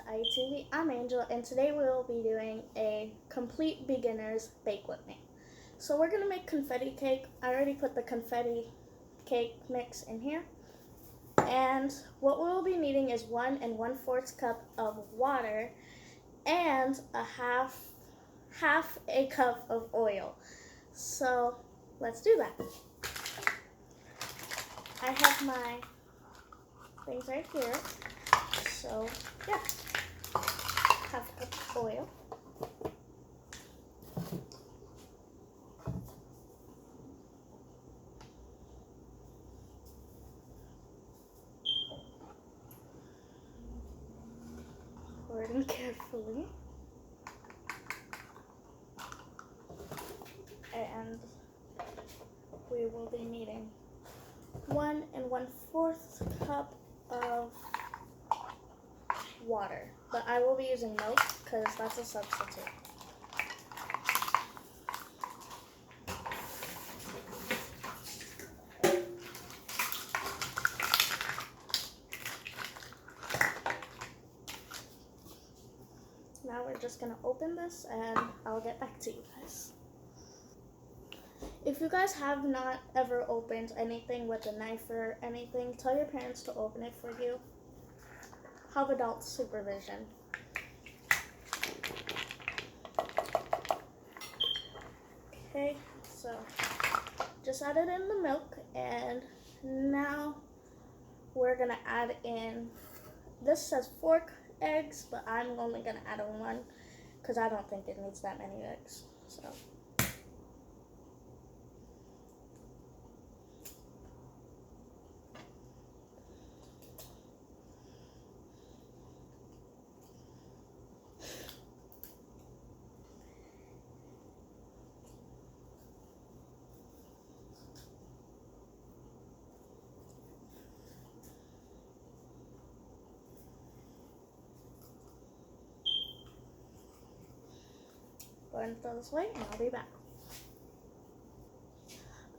ITV. I'm Angel, and today we will be doing a complete beginner's bake with me. So we're gonna make confetti cake. I already put the confetti cake mix in here. And what we'll be needing is 1 1/4 cup of water and half a cup of oil. So let's do that. I have my things right here. So yeah. Half a cup of oil. Pour it in carefully. And we will be needing 1 1/4 cup of water. But I will be using milk because that's a substitute. Now we're just gonna open this and I'll get back to you guys. If you guys have not ever opened anything with a knife or anything, tell your parents to open it for you. Have adult supervision. Okay, so just added in the milk, and now we're gonna add in, this says 4 eggs, but I'm only gonna add in 1 because I don't think it needs that many eggs. So go ahead and throw this away and I'll be back.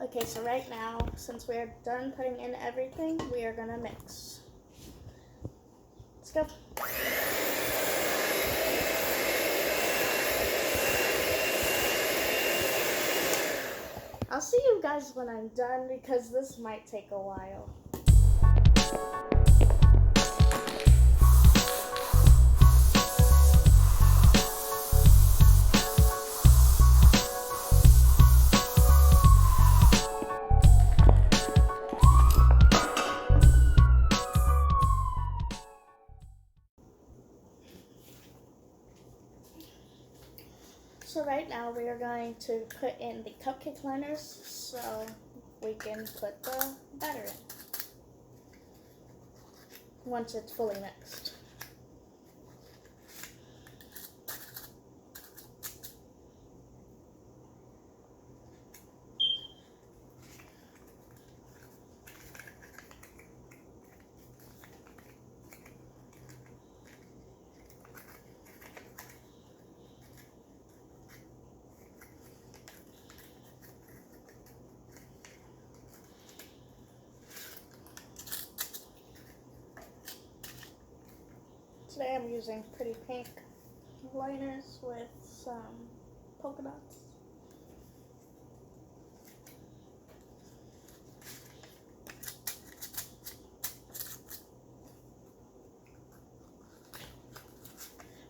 Okay, so right now, since we're done putting in everything, we are gonna mix. Let's go. I'll see you guys when I'm done because this might take a while. So right now we are going to put in the cupcake liners so we can put the batter in once it's fully mixed. Today I'm using pretty pink liners with some polka dots.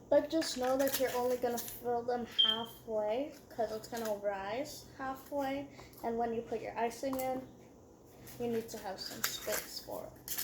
But just know that you're only going to fill them halfway because it's going to rise halfway. And when you put your icing in, you need to have some space for it.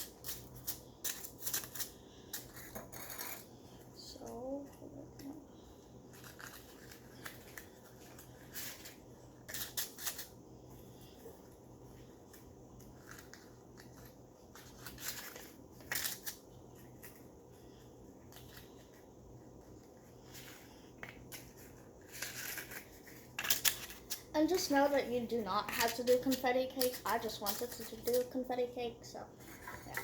And just know that you do not have to do confetti cake. I just wanted to do confetti cake, so yeah.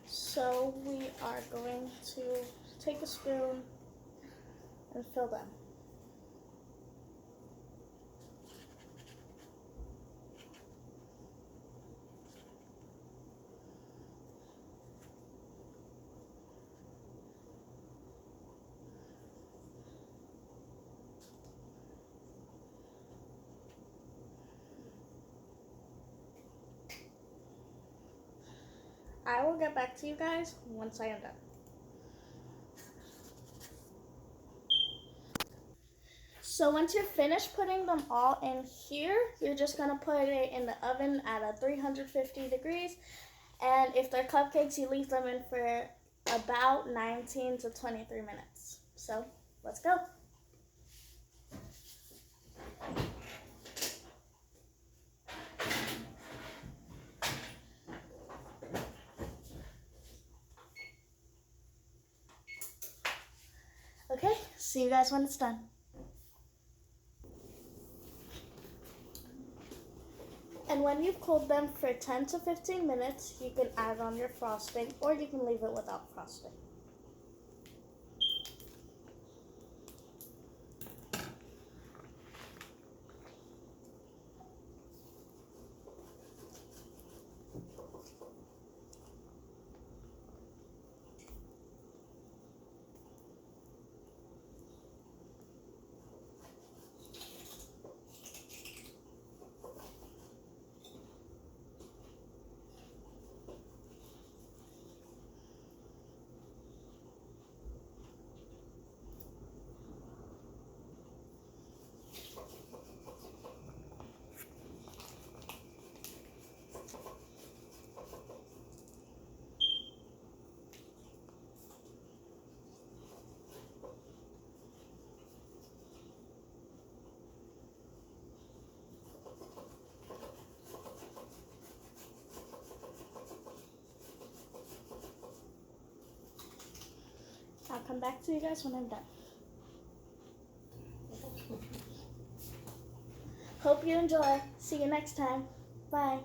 So we are going to take a spoon and fill them. I will get back to you guys once I am done. So once you're finished putting them all in here, you're just gonna put it in the oven at a 350 degrees. And if they're cupcakes, you leave them in for about 19 to 23 minutes. So let's go. Okay, see you guys when it's done. And when you've cooled them for 10 to 15 minutes, you can add on your frosting, or you can leave it without frosting. I'll come back to you guys when I'm done. Hope you enjoy. See you next time. Bye.